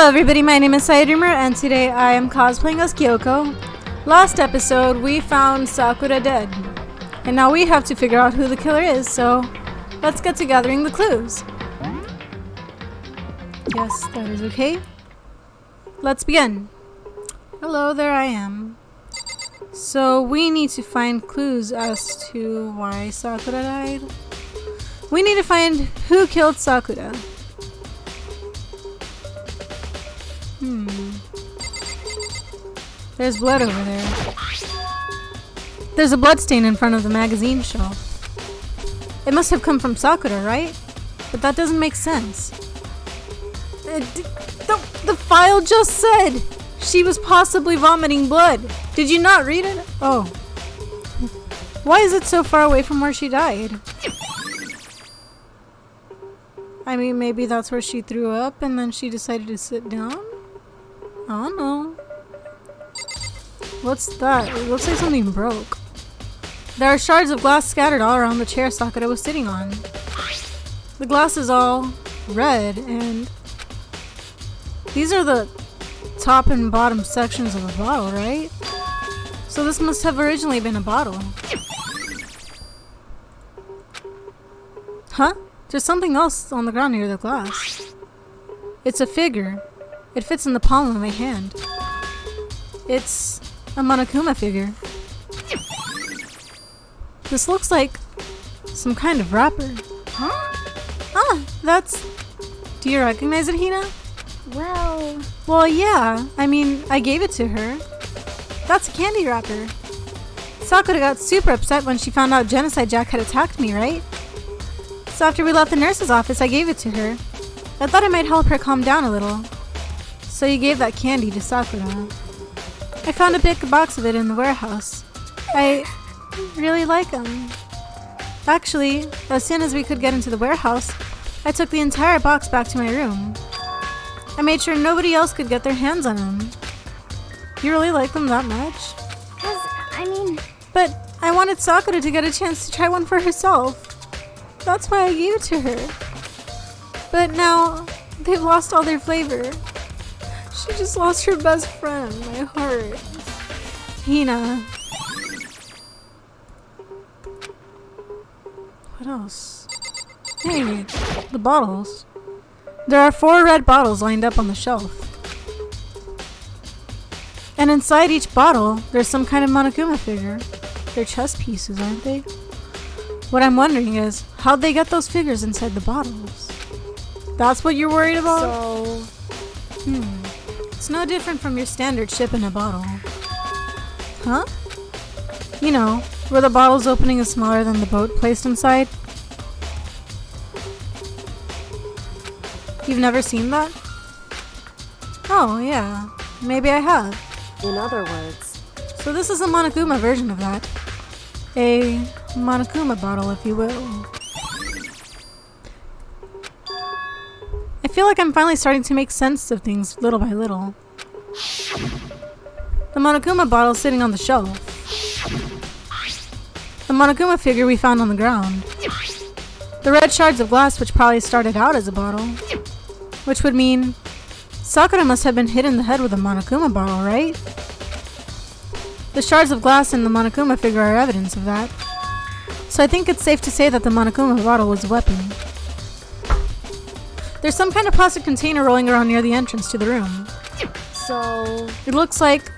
Hello everybody, my name is PsyDreamer and today I am cosplaying as Kyoko. Last episode we found Sakura dead. And now we have to figure out who the killer is, so let's get to gathering the clues. Yes, that is okay. Let's begin. Hello, there I am. So we need to find clues as to why Sakura died. We need to find who killed Sakura. There's blood over there. There's a blood stain in front of the magazine shelf. It must have come from Sakura, right? But that doesn't make sense. The file just said she was possibly vomiting blood. Did you not read it? Oh. Why is it so far away from where she died? I mean, maybe that's where she threw up and then she decided to sit down? I don't know. What's that? It looks like something broke. There are shards of glass scattered all around the chair Sakura was sitting on. The glass is all red and these are the top and bottom sections of a bottle, right? So this must have originally been a bottle. Huh? There's something else on the ground near the glass. It's a figure. It fits in the palm of my hand. It's a Monokuma figure. This looks like some kind of wrapper. Huh? Ah, that's... Do you recognize it, Hina? Well, yeah. I mean, I gave it to her. That's a candy wrapper. Sakura got super upset when she found out Genocide Jack had attacked me, right? So after we left the nurse's office, I gave it to her. I thought it might help her calm down a little. So you gave that candy to Sakura. I found a big box of it in the warehouse. I really like them. Actually, as soon as we could get into the warehouse, I took the entire box back to my room. I made sure nobody else could get their hands on them. You really like them that much? But I wanted Sakura to get a chance to try one for herself. That's why I gave it to her. But now, they've lost all their flavor. She just lost her best friend, my heart. Hina. What else? Hey, the bottles. There are 4 red bottles lined up on the shelf. And inside each bottle, there's some kind of Monokuma figure. They're chess pieces, aren't they? What I'm wondering is, how'd they get those figures inside the bottles? That's what you're worried about? It's no different from your standard ship in a bottle. Huh? You know, where the bottle's opening is smaller than the boat placed inside. You've never seen that? Oh, yeah. Maybe I have. In other words. So this is a Monokuma version of that. A Monokuma bottle, if you will. I feel like I'm finally starting to make sense of things little by little. The Monokuma bottle sitting on the shelf. The Monokuma figure we found on the ground. The red shards of glass which probably started out as a bottle. Which would mean Sakura must have been hit in the head with a Monokuma bottle, right? The shards of glass in the Monokuma figure are evidence of that. So I think it's safe to say that the Monokuma bottle was a weapon. There's some kind of plastic container rolling around near the entrance to the room. So... It looks like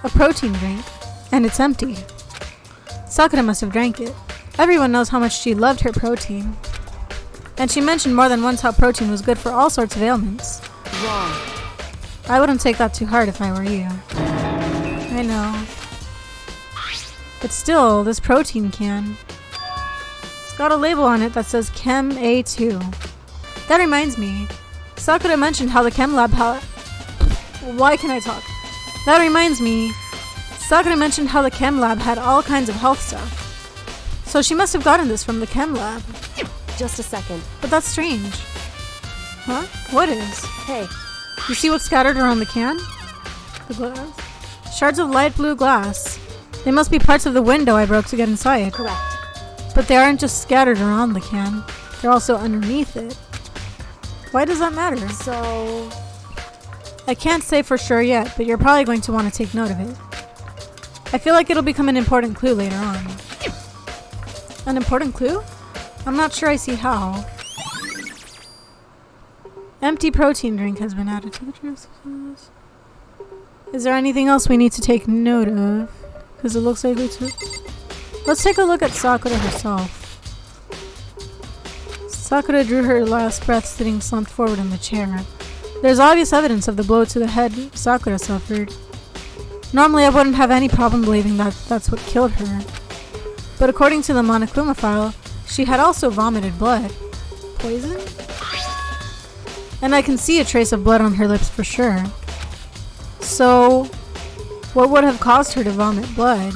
a protein drink, and it's empty. Sakura must have drank it. Everyone knows how much she loved her protein. And she mentioned more than once how protein was good for all sorts of ailments. Wrong. I wouldn't take that too hard if I were you. I know. But still, this protein can. It's got a label on it that says Chem A2. That reminds me. Sakura mentioned how the chem lab Why can I talk? That reminds me. Sakura mentioned how the chem lab had all kinds of health stuff. So she must have gotten this from the chem lab. Just a second. But that's strange. Huh? What is? Hey. You see what's scattered around the can? The glass? Shards of light blue glass. They must be parts of the window I broke to get inside. Correct. But they aren't just scattered around the can. They're also underneath it. Why does that matter? So... I can't say for sure yet, but you're probably going to want to take note of it. I feel like it'll become an important clue later on. An important clue? I'm not sure I see how. Empty protein drink has been added to the juice. Is there anything else we need to take note of? Because it looks like we took... Let's take a look at Sakura herself. Sakura drew her last breath sitting slumped forward in the chair. There's obvious evidence of the blow to the head Sakura suffered. Normally I wouldn't have any problem believing that that's what killed her. But according to the Monokuma file, she had also vomited blood. Poison? And I can see a trace of blood on her lips for sure. So, what would have caused her to vomit blood?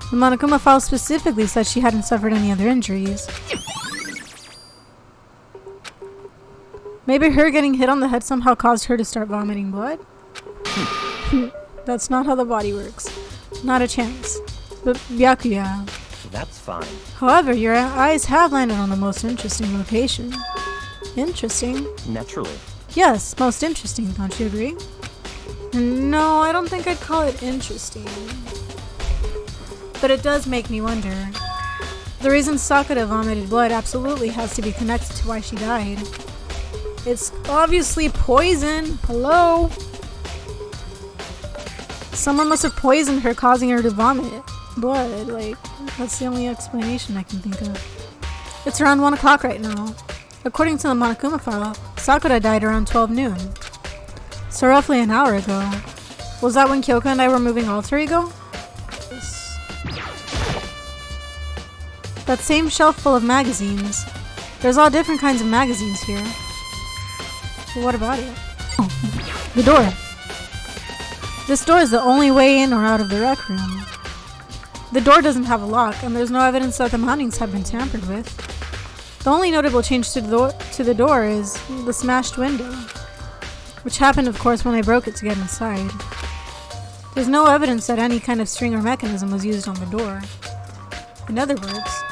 The Monokuma file specifically said she hadn't suffered any other injuries. Maybe her getting hit on the head somehow caused her to start vomiting blood? That's not how the body works. Not a chance. But Byakuya. That's fine. However, your eyes have landed on the most interesting location. Interesting? Naturally. Yes, most interesting, don't you agree? No, I don't think I'd call it interesting. But it does make me wonder. The reason Sakura vomited blood absolutely has to be connected to why she died. It's obviously poison. Hello? Someone must have poisoned her, causing her to vomit blood. Like, that's the only explanation I can think of. It's around 1 o'clock right now. According to the Monokuma file, Sakura died around 12 noon. So roughly an hour ago. Was that when Kyoko and I were moving Alter Ego? That same shelf full of magazines. There's all different kinds of magazines here. Well, what about it? Oh, the door. This door is the only way in or out of the rec room. The door doesn't have a lock, and there's no evidence that the mountings have been tampered with. The only notable change to the door is the smashed window, which happened, of course, when I broke it to get inside. There's no evidence that any kind of string or mechanism was used on the door. In other words,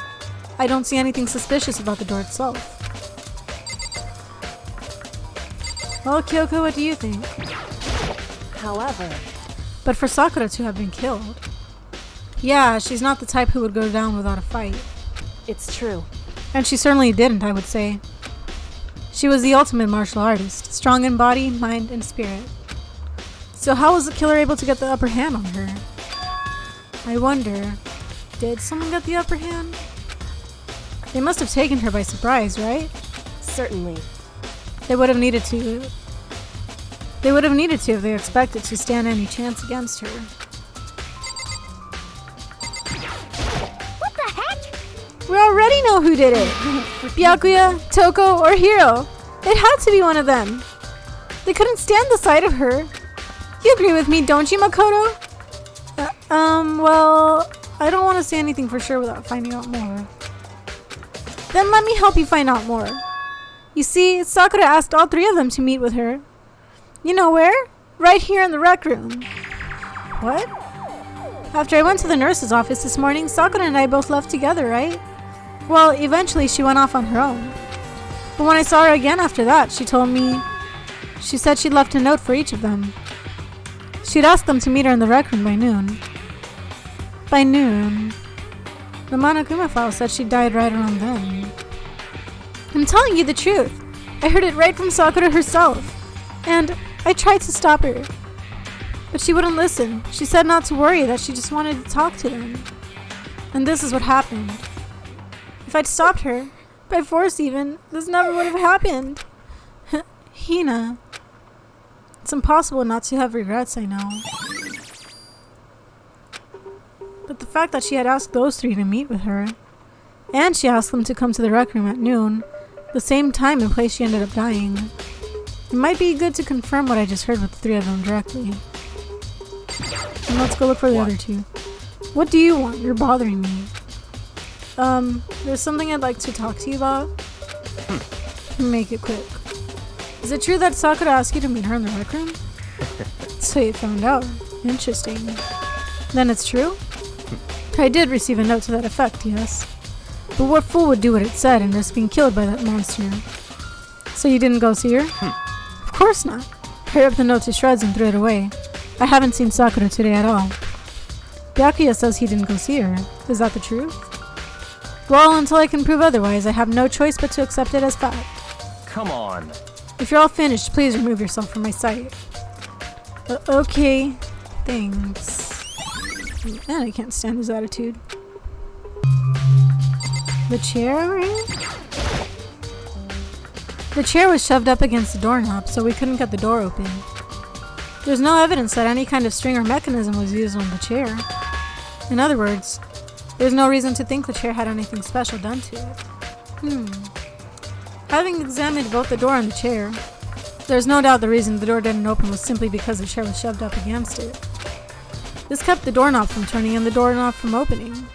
I don't see anything suspicious about the door itself. Well, Kyoko, what do you think? However... But for Sakura to have been killed... Yeah, she's not the type who would go down without a fight. It's true. And she certainly didn't, I would say. She was the ultimate martial artist, strong in body, mind, and spirit. So how was the killer able to get the upper hand on her? I wonder, did someone get the upper hand? They must have taken her by surprise, right? Certainly. They would have needed to. They would have needed to if they expected to stand any chance against her. What the heck? We already know who did it. Byakuya, Toko, or Hiro. It had to be one of them. They couldn't stand the sight of her. You agree with me, don't you, Makoto? Well, I don't want to say anything for sure without finding out more. Then let me help you find out more. You see, Sakura asked all three of them to meet with her. You know where? Right here in the rec room. What? After I went to the nurse's office this morning, Sakura and I both left together, right? Well, eventually she went off on her own. But when I saw her again after that, she said she'd left a note for each of them. She'd asked them to meet her in the rec room by noon. By noon? The Monokuma file said she died right around then. I'm telling you the truth. I heard it right from Sakura herself. And I tried to stop her. But she wouldn't listen. She said not to worry, that she just wanted to talk to them. And this is what happened. If I'd stopped her, by force even, this never would have happened. Hina. It's impossible not to have regrets, I know. But the fact that she had asked those three to meet with her, and she asked them to come to the rec room at noon, the same time and place she ended up dying, it might be good to confirm what I just heard with the three of them directly. And let's go look for the other two. What do you want? You're bothering me. There's something I'd like to talk to you about. Make it quick. Is it true that Sakura asked you to meet her in the rec room? So you found out. Interesting. Then it's true? I did receive a note to that effect, yes. But what fool would do what it said and risk being killed by that monster? So you didn't go see her? Of course not. I ripped the note to shreds and threw it away. I haven't seen Sakura today at all. Byakuya says he didn't go see her. Is that the truth? Well, until I can prove otherwise, I have no choice but to accept it as fact. Come on. If you're all finished, please remove yourself from my sight. Okay. Thanks. Man, I can't stand his attitude. The chair ring? The chair was shoved up against the doorknob, so we couldn't get the door open. There's no evidence that any kind of string or mechanism was used on the chair. In other words, there's no reason to think the chair had anything special done to it. Having examined both the door and the chair, there's no doubt the reason the door didn't open was simply because the chair was shoved up against it. This kept the doorknob from turning and the doorknob from opening.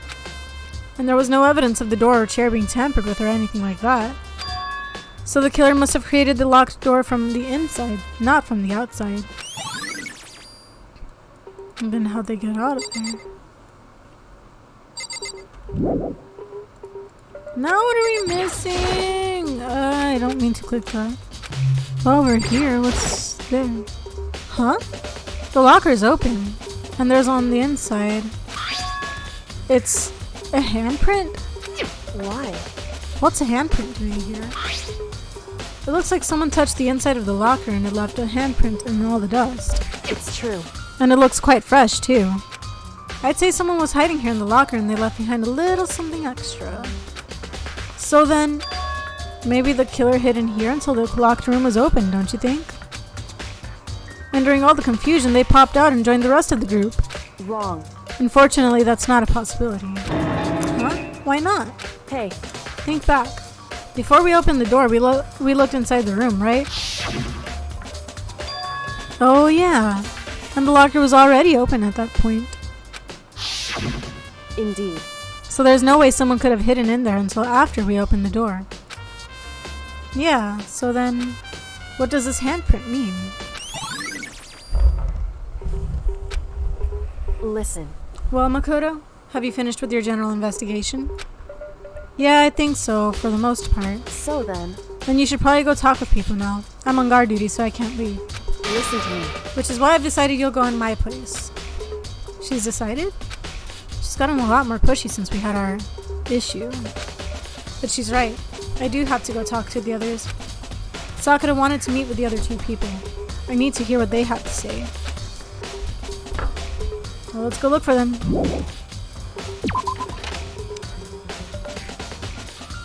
And there was no evidence of the door or chair being tampered with or anything like that. So the killer must have created the locked door from the inside, not from the outside. And then how'd they get out of there? Now what are we missing? I don't mean to click that. Well, we're here. What's there? Huh? The locker is open. And there's on the inside. It's a handprint? Why? What's a handprint doing here? It looks like someone touched the inside of the locker and it left a handprint in all the dust. It's true. And it looks quite fresh, too. I'd say someone was hiding here in the locker and they left behind a little something extra. So then, maybe the killer hid in here until the locked room was open, don't you think? And during all the confusion, they popped out and joined the rest of the group. Wrong. Unfortunately, that's not a possibility. Huh? Why not? Hey. Think back. Before we opened the door, we looked inside the room, right? Oh yeah. And the locker was already open at that point. Indeed. So there's no way someone could have hidden in there until after we opened the door. Yeah, so then, what does this handprint mean? Listen. Well, Makoto, have you finished with your general investigation? Yeah, I think so, for the most part. So then you should probably go talk with people now. I'm on guard duty, so I can't leave. listen to me. Which is why I've decided you'll go in my place. She's decided? She's gotten a lot more pushy since we had our issue. But she's right. I do have to go talk to the others. Sakura wanted to meet with the other two people. I need to hear what they have to say. Well, let's go look for them.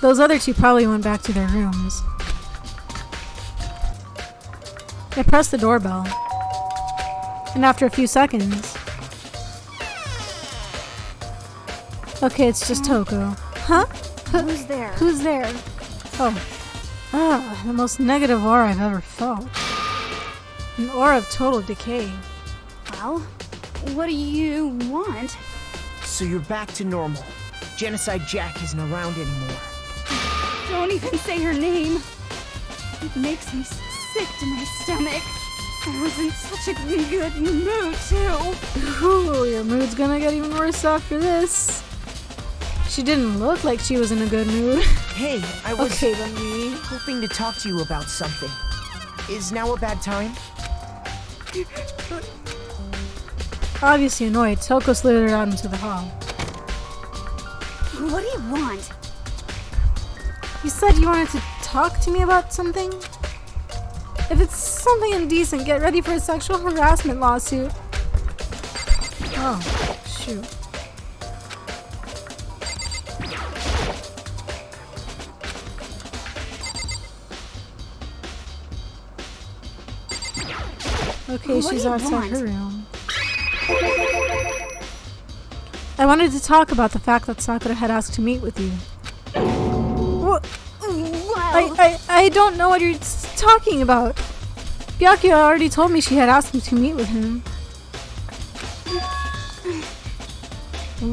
Those other two probably went back to their rooms. I pressed the doorbell. And after a few seconds... Okay, it's just Toko. Huh? Who's there? Who's there? Oh. Ah, the most negative aura I've ever felt. An aura of total decay. Well, what do you want? So you're back to normal. Genocide Jack isn't around anymore. Don't even say her name. It makes me sick to my stomach. I was in such a good mood, too. Ooh, your mood's gonna get even worse after this. She didn't look like she was in a good mood. Hey, I was Okay, then we... hoping to talk to you about something. Is now a bad time? Obviously annoyed, Toko slithered out into the hall. What do you want? You said you wanted to talk to me about something? If it's something indecent, get ready for a sexual harassment lawsuit. Oh, shoot. Okay, What she's do you outside want? her room. I wanted to talk about the fact that Sakura had asked to meet with you. What? Well, I don't know what you're talking about. Byakuya already told me she had asked me to meet with him.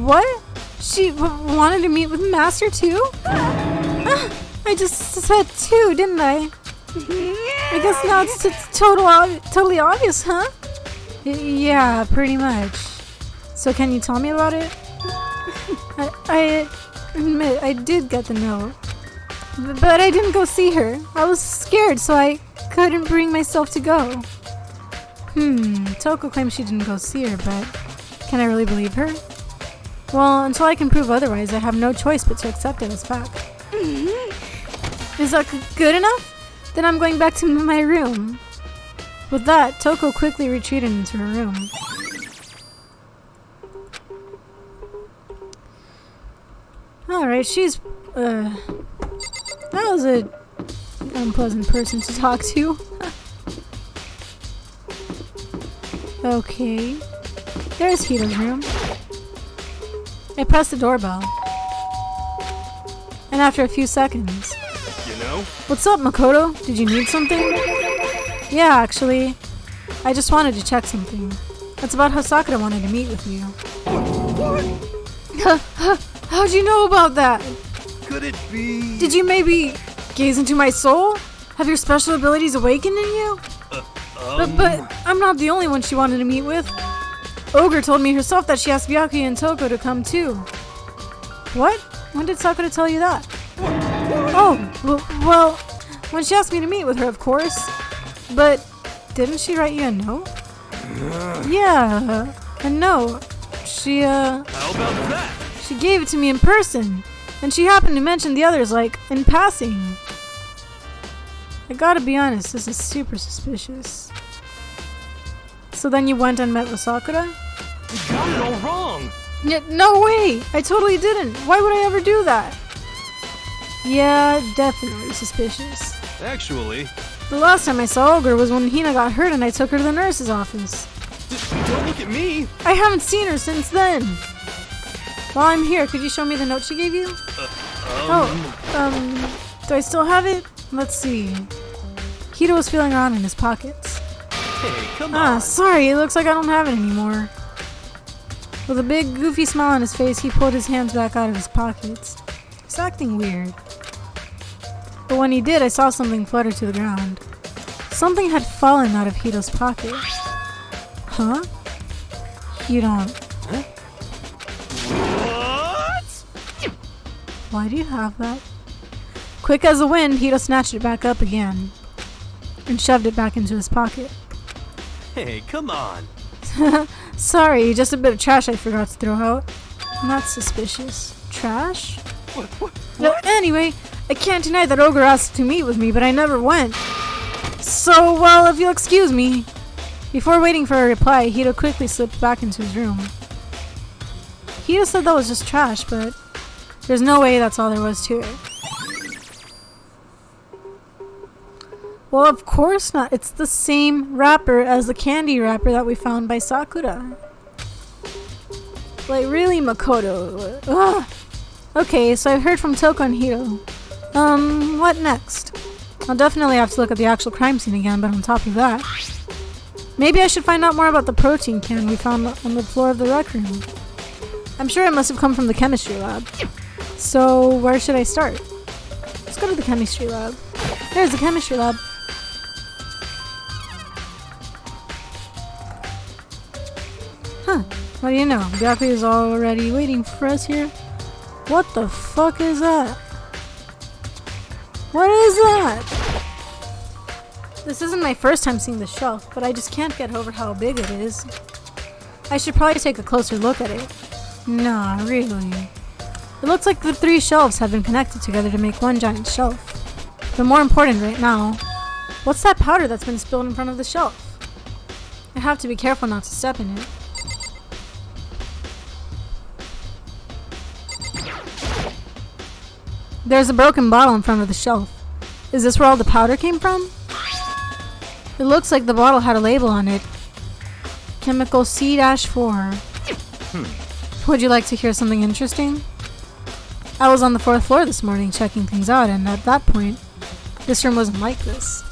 What? She wanted to meet with Master too? I just said two, didn't I? I guess now it's totally obvious, huh? Yeah, pretty much. So can you tell me about it? I admit, I did get the note. But I didn't go see her. I was scared, so I couldn't bring myself to go. Toko claims she didn't go see her, but can I really believe her? Well, until I can prove otherwise, I have no choice but to accept it as fact. Is that good enough? Then I'm going back to my room. With that, Toko quickly retreated into her room. Alright, she's, that was an unpleasant person to talk to. Okay. There's Hito's room. I pressed the doorbell. And after a few seconds... You know? What's up, Makoto? Did you need something? Yeah, actually. I just wanted to check something. It's about how Sakura wanted to meet with you. What? How'd you know about that? Could it be... Did you maybe gaze into my soul? Have your special abilities awakened in you? But I'm not the only one she wanted to meet with. Ogre told me herself that she asked Byakuya and Toko to come too. What? When did Sakura tell you that? Oh, well, when she asked me to meet with her, of course. But didn't she write you a note? Yeah, a note. She, How about that? She gave it to me in person. And she happened to mention the others, like, in passing. I gotta be honest, this is super suspicious. So then you went and met with Sakura? You got it all wrong. No way! I totally didn't. Why would I ever do that? Yeah, definitely suspicious. Actually... The last time I saw Ogre was when Hina got hurt and I took her to the nurse's office. Don't look at me! I haven't seen her since then. While I'm here, could you show me the note she gave you? Do I still have it? Let's see. Hito was feeling around in his pockets. Hey, come on. Sorry, it looks like I don't have it anymore. With a big, goofy smile on his face, he pulled his hands back out of his pockets. He's acting weird. But when he did, I saw something flutter to the ground. Something had fallen out of Hito's pocket. Huh? You don't... What? Why do you have that? Quick as the wind, Hito snatched it back up again and shoved it back into his pocket. Hey, come on. Sorry, just a bit of trash I forgot to throw out. Not suspicious. Trash? What? No, anyway, I can't deny that Ogre asked to meet with me, but I never went. So, well, if you'll excuse me. Before waiting for a reply, Hito quickly slipped back into his room. Hito said that was just trash, but there's no way that's all there was to it. Well, of course not. It's the same wrapper as the candy wrapper that we found by Sakura. Like, really, Makoto? Ugh. Okay, so I've heard from Toko and Hito. What next? I'll definitely have to look at the actual crime scene again, but on top of that, maybe I should find out more about the protein can we found on the floor of the rec room. I'm sure it must have come from the chemistry lab. So, where should I start? Let's go to the chemistry lab. There's the chemistry lab. Huh, what do you know? Byakuya is already waiting for us here. What the fuck is that? What is that? This isn't my first time seeing the shelf, but I just can't get over how big it is. I should probably take a closer look at it. Nah, really. It looks like the 3 shelves have been connected together to make one giant shelf. But more important right now, what's that powder that's been spilled in front of the shelf? I have to be careful not to step in it. There's a broken bottle in front of the shelf. Is this where all the powder came from? It looks like the bottle had a label on it. Chemical C-4. Would you like to hear something interesting? I was on the 4th floor this morning checking things out, and at that point, this room wasn't like this.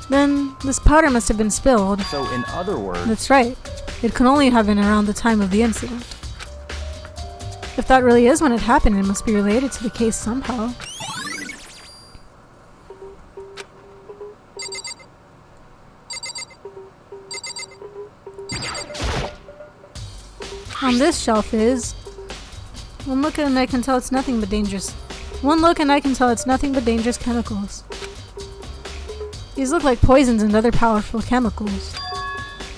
Then, this powder must have been spilled. So in other words... That's right. It can only have been around the time of the incident. If that really is when it happened, it must be related to the case somehow. On this shelf is... Well, look at it and I can tell it's nothing but dangerous One look and I can tell it's nothing but dangerous chemicals. These look like poisons and other powerful chemicals.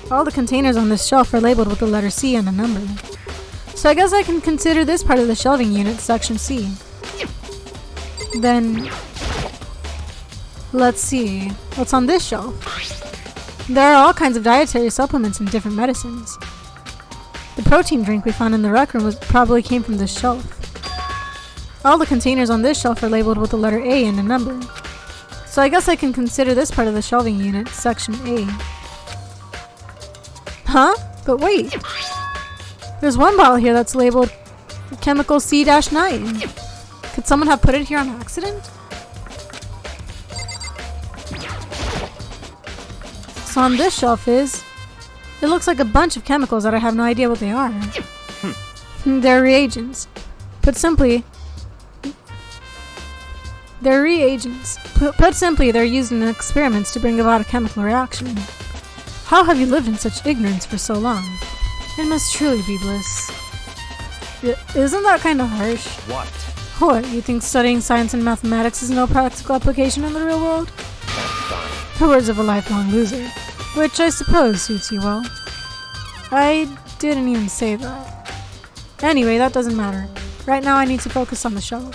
All the containers on this shelf are labeled with the letter C and a number. So I guess I can consider this part of the shelving unit section C. Then, let's see, what's on this shelf? There are all kinds of dietary supplements and different medicines. The protein drink we found in the rec room probably came from this shelf. All the containers on this shelf are labeled with the letter A and a number. So I guess I can consider this part of the shelving unit section A. Huh? But wait. There's one bottle here that's labeled chemical C-9. Could someone have put it here on accident? So on this shelf it looks like a bunch of chemicals that I have no idea what they are. They're reagents. Put simply, they're reagents. Put simply, they're used in experiments to bring about a chemical reaction. How have you lived in such ignorance for so long? It must truly be bliss. Isn't that kind of harsh? What? What, you think studying science and mathematics has no practical application in the real world? That's fine. The words of a lifelong loser, which I suppose suits you well. I didn't even say that. Anyway, that doesn't matter. Right now I need to focus on the shelf.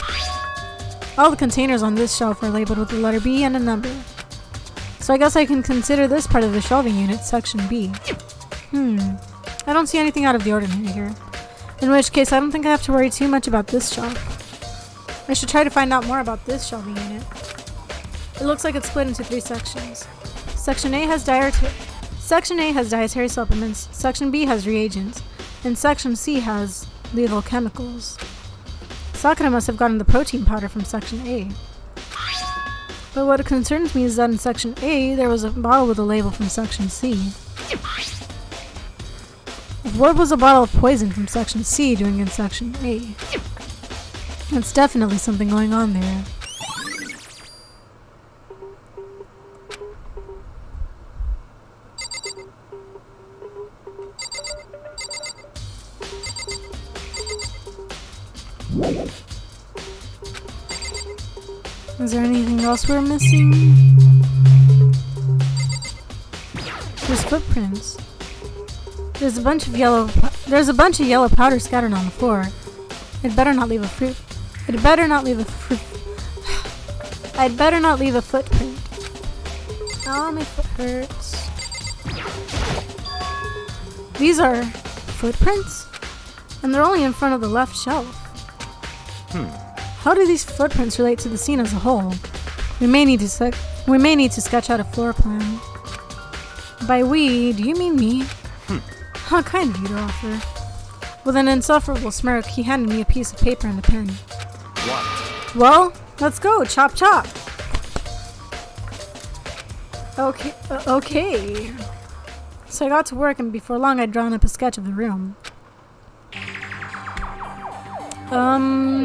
All the containers on this shelf are labeled with the letter B and a number. So I guess I can consider this part of the shelving unit section B. I don't see anything out of the ordinary here. In which case, I don't think I have to worry too much about this shelf. I should try to find out more about this shelving unit. It looks like it's split into 3 sections. Section A has dietary supplements, Section B has reagents, and Section C has lethal chemicals. Sakura must have gotten the protein powder from Section A. But what concerns me is that in Section A, there was a bottle with a label from Section C. What was a bottle of poison from Section C doing in Section A? That's definitely something going on there. Is there anything else we're missing? There's footprints. There's a bunch of yellow powder scattered on the floor. I'd better not leave a footprint. Oh, my foot hurts. These are footprints? And they're only in front of the left shelf. How do these footprints relate to the scene as a whole? We may need to sketch out a floor plan. By we, do you mean me? How kind of you to offer. With an insufferable smirk, he handed me a piece of paper and a pen. What? Well, let's go, chop chop. Okay. So I got to work, and before long I'd drawn up a sketch of the room.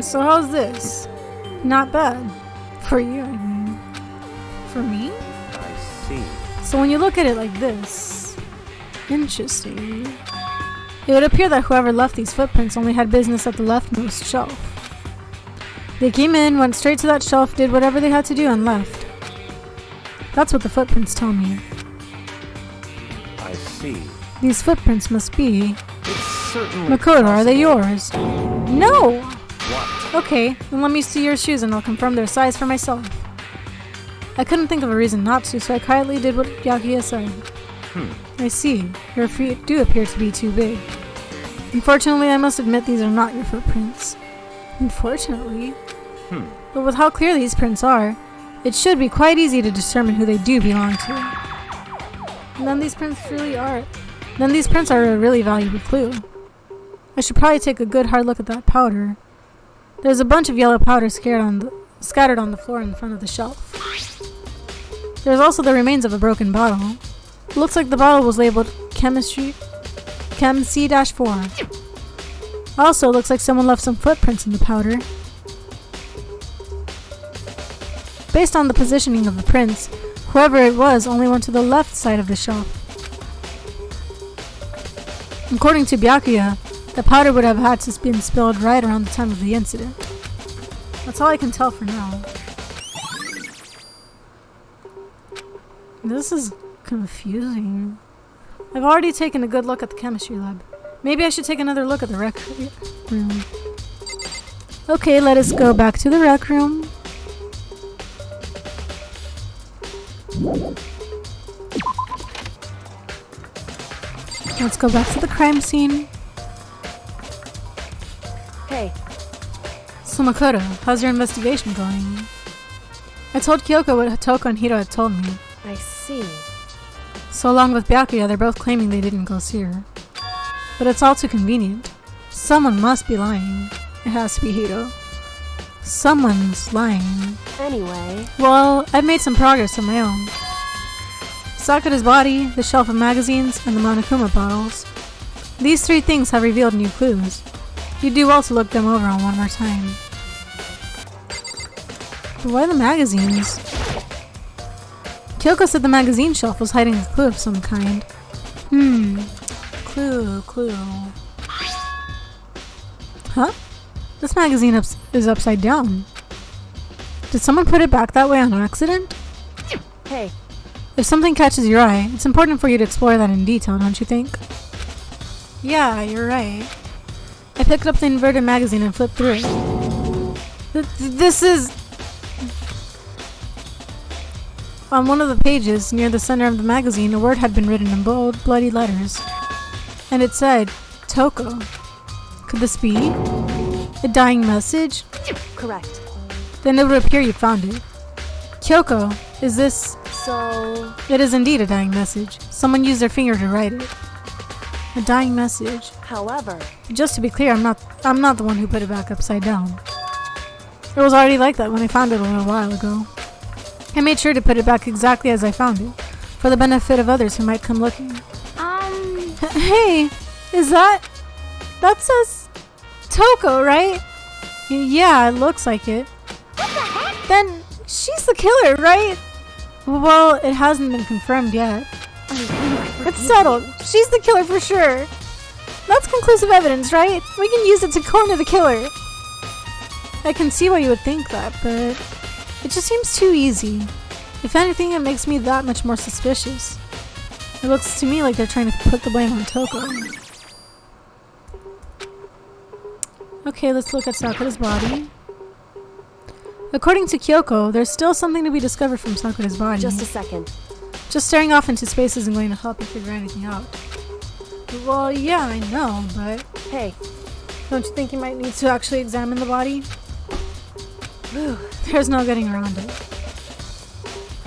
So how's this? Not bad. For you, I mean. For me? I see. So when you look at it like this, interesting. It would appear that whoever left these footprints only had business at the leftmost shelf. They came in, went straight to that shelf, did whatever they had to do, and left. That's what the footprints tell me. I see. These footprints must be... It's certainly Makoto, are they possible. yours? No! What? Okay, then let me see your shoes and I'll confirm their size for myself. I couldn't think of a reason not to, so I quietly did what Byakuya said. I see. Your feet do appear to be too big. Unfortunately, I must admit these are not your footprints. Unfortunately. But with how clear these prints are, it should be quite easy to determine who they do belong to. And then these prints are a really valuable clue. I should probably take a good hard look at that powder. There's a bunch of yellow powder scattered on the floor in front of the shelf. There's also the remains of a broken bottle. It looks like the bottle was labeled Chem C-4. Also, it looks like someone left some footprints in the powder. Based on the positioning of the prints, whoever it was only went to the left side of the shelf. According to Byakuya, the powder would have had to been spilled right around the time of the incident. That's all I can tell for now. This is confusing. I've already taken a good look at the chemistry lab. Maybe I should take another look at the rec room. Okay, let us go back to the rec room. Let's go back to the crime scene. Hey, So Makoto, how's your investigation going? I told Kyoko what Toko and Hiro had told me. I see. So along with Byakuya, they're both claiming they didn't go see her. But it's all too convenient. Someone must be lying. It has to be Hiro. Someone's lying. Anyway, Well, I've made some progress on my own. Sakura's body, the shelf of magazines, and the Monokuma bottles. These three things have revealed new clues. You'd do well to look them over one more time. But why the magazines? Kyoko said the magazine shelf was hiding a clue of some kind. Clue. Huh? This magazine is upside down. Did someone put it back that way on accident? hey, If something catches your eye, it's important for you to explore that in detail, don't you think? Yeah, you're right. I picked up the inverted magazine and flipped through it. This is... On one of the pages, near the center of the magazine, a word had been written in bold, bloody letters. And it said, Toko. Could this be a dying message? correct. Then it would appear you found it. Kyoko, is this... So, It is indeed a dying message. Someone used their finger to write it. A dying message. however, Just to be clear, I'm not the one who put it back upside down. It was already like that when I found it a little while ago. I made sure to put it back exactly as I found it, for the benefit of others who might come looking. Hey, is that says Toko, right? Yeah, it looks like it. Then she's the killer, right? Well, it hasn't been confirmed yet. It's settled. She's the killer for sure. That's conclusive evidence, right? We can use it to corner the killer. I can see why you would think that, but it just seems too easy. If anything, it makes me that much more suspicious. It looks to me like they're trying to put the blame on Toko. Okay, let's look at Sakura's body. According to Kyoko, there's still something to be discovered from Sakura's body. just a second. Just staring off into space isn't going to help you figure anything out. Well, yeah, I know, but Hey, don't you think you might need to actually examine the body? There's no getting around it.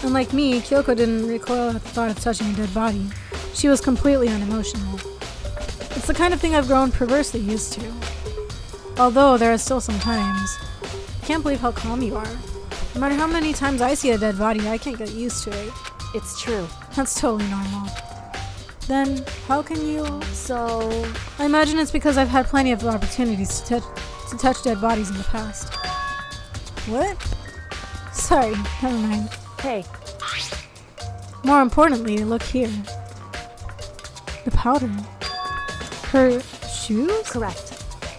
Unlike me, Kyoko didn't recoil at the thought of touching a dead body. She was completely unemotional. It's the kind of thing I've grown perversely used to. Although there are still some times. I can't believe how calm you are. No matter how many times I see a dead body, I can't get used to it. it's true. That's totally normal. Then, how can you... So, I imagine it's because I've had plenty of opportunities to touch dead bodies in the past. What? Sorry, never mind. hey, More importantly, look here. The powder. Her shoes? correct.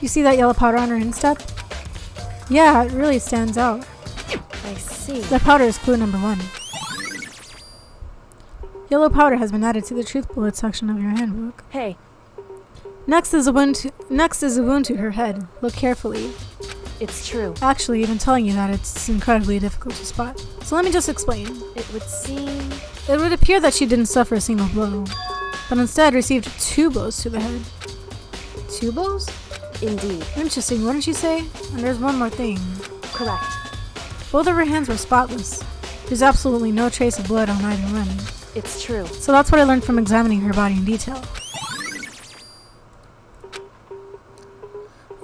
You see that yellow powder on her instep? Yeah, it really stands out. I see. That powder is clue number 1. Yellow powder has been added to the truth bullet section of your handbook. Hey, Next is a wound to her head. Look carefully. it's true. Actually, even telling you that, it's incredibly difficult to spot. So let me just explain. It would seem... It would appear that she didn't suffer a single blow, but instead received 2 blows to the head. 2 blows? Indeed. Interesting, wouldn't you say? And there's one more thing. Correct. Both of her hands were spotless. There's absolutely no trace of blood on either one. It's true. So that's what I learned from examining her body in detail.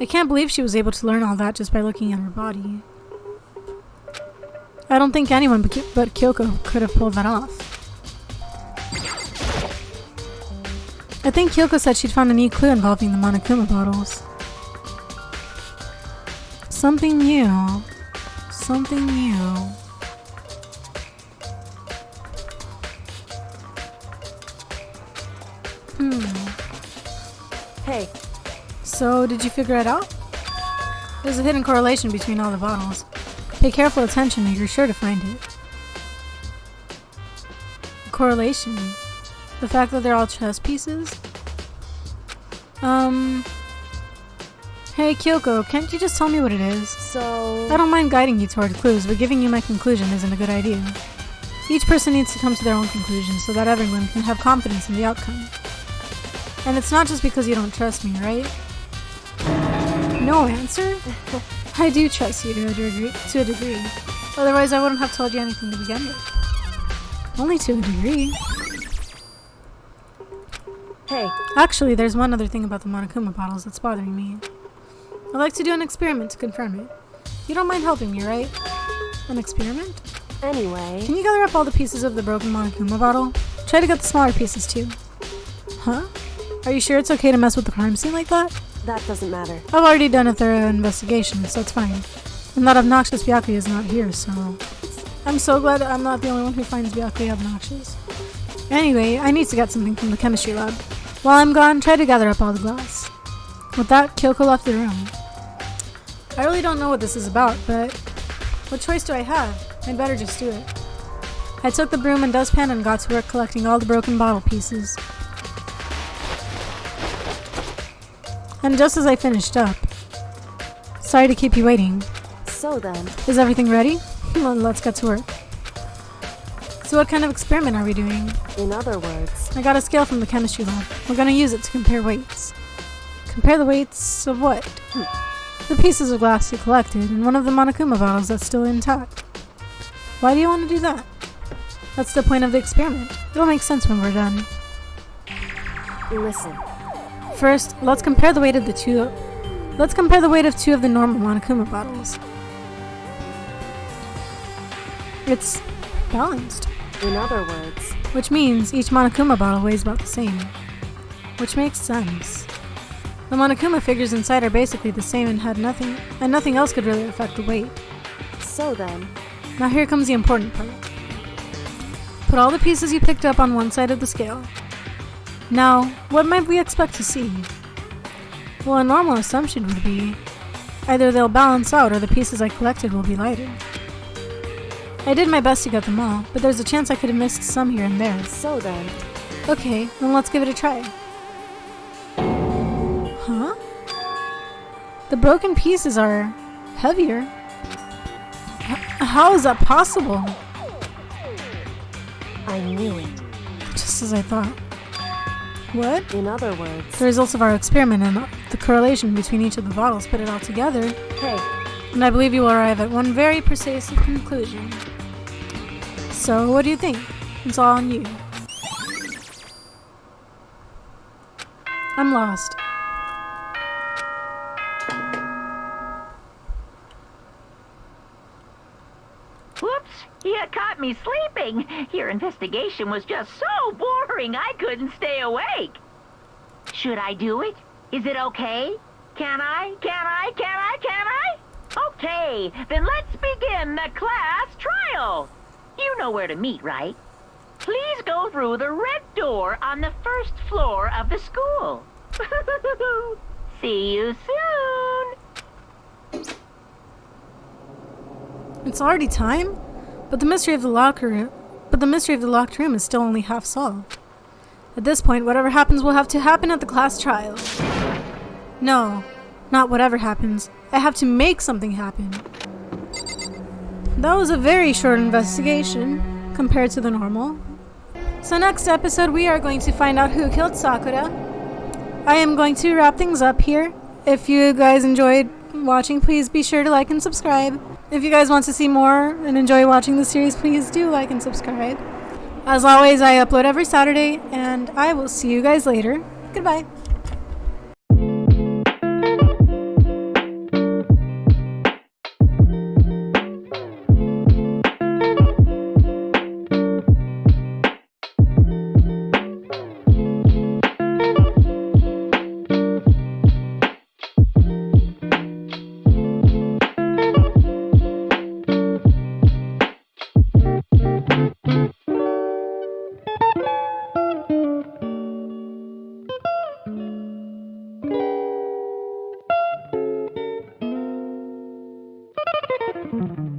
I can't believe she was able to learn all that just by looking at her body. I don't think anyone but Kyoko could have pulled that off. I think Kyoko said she'd found a neat clue involving the Monokuma bottles. Something new. Something new. Hey, So, did you figure it out? There's a hidden correlation between all the bottles. Pay careful attention and you're sure to find it. Correlation? The fact that they're all chess pieces? Hey Kyoko, can't you just tell me what it is? So... I don't mind guiding you toward clues, but giving you my conclusion isn't a good idea. Each person needs to come to their own conclusion so that everyone can have confidence in the outcome. And it's not just because you don't trust me, right? No answer? I do trust you to a degree. Otherwise I wouldn't have told you anything to begin with. Only to a degree. Hey. Actually, there's one other thing about the Monokuma bottles that's bothering me. I'd like to do an experiment to confirm it. You don't mind helping me, right? An experiment? Anyway... Can you gather up all the pieces of the broken Monokuma bottle? Try to get the smaller pieces too. Huh? Are you sure it's okay to mess with the crime scene like that? That doesn't matter. I've already done a thorough investigation, so it's fine. And that obnoxious Byakuya is not here, so... I'm so glad that I'm not the only one who finds Byakuya obnoxious. Anyway, I need to get something from the chemistry lab. While I'm gone, try to gather up all the glass. With that, Kyoko left the room. I really don't know what this is about, but... what choice do I have? I'd better just do it. I took the broom and dustpan and got to work collecting all the broken bottle pieces. And just as I finished up... Sorry to keep you waiting. So then... Is everything ready? Well, let's get to work. So what kind of experiment are we doing? In other words... I got a scale from the chemistry lab. We're gonna use it to compare weights. Compare the weights of what? The pieces of glass you collected and one of the Monokuma bottles that's still intact. Why do you want to do that? That's the point of the experiment. It'll make sense when we're done. Listen. First, let's compare the weight of two of the normal Monokuma bottles. It's balanced. In other words... Which means each Monokuma bottle weighs about the same. Which makes sense. The Monokuma figures inside are basically the same and nothing else could really affect the weight. So then... Now here comes the important part. Put all the pieces you picked up on one side of the scale. Now, what might we expect to see? Well, a normal assumption would be either they'll balance out or the pieces I collected will be lighter. I did my best to get them all, but there's a chance I could have missed some here and there. So then... Okay, then let's give it a try. Huh? The broken pieces are heavier. How is that possible? I knew it. Just as I thought. What? In other words... The results of our experiment and the correlation between each of the bottles put it all together. Hey. And I believe you will arrive at one very persuasive conclusion. So, what do you think? It's all on you. I'm lost. Whoops! You caught me sleeping. Your investigation was just so boring I couldn't stay awake. Should I do it? Is it okay? Can I? Okay, then let's begin the class trial. You know where to meet, right? Please go through the red door on the first floor of the school. See you soon. It's already time? But the mystery of the locked room is still only half solved. At this point, whatever happens will have to happen at the class trial. No, not whatever happens. I have to make something happen. That was a very short investigation compared to the normal. So next episode we are going to find out who killed Sakura. I am going to wrap things up here. If you guys enjoyed watching, please be sure to like and subscribe. If you guys want to see more and enjoy watching the series, please do like and subscribe. As always, I upload every Saturday, and I will see you guys later. Goodbye. Huh?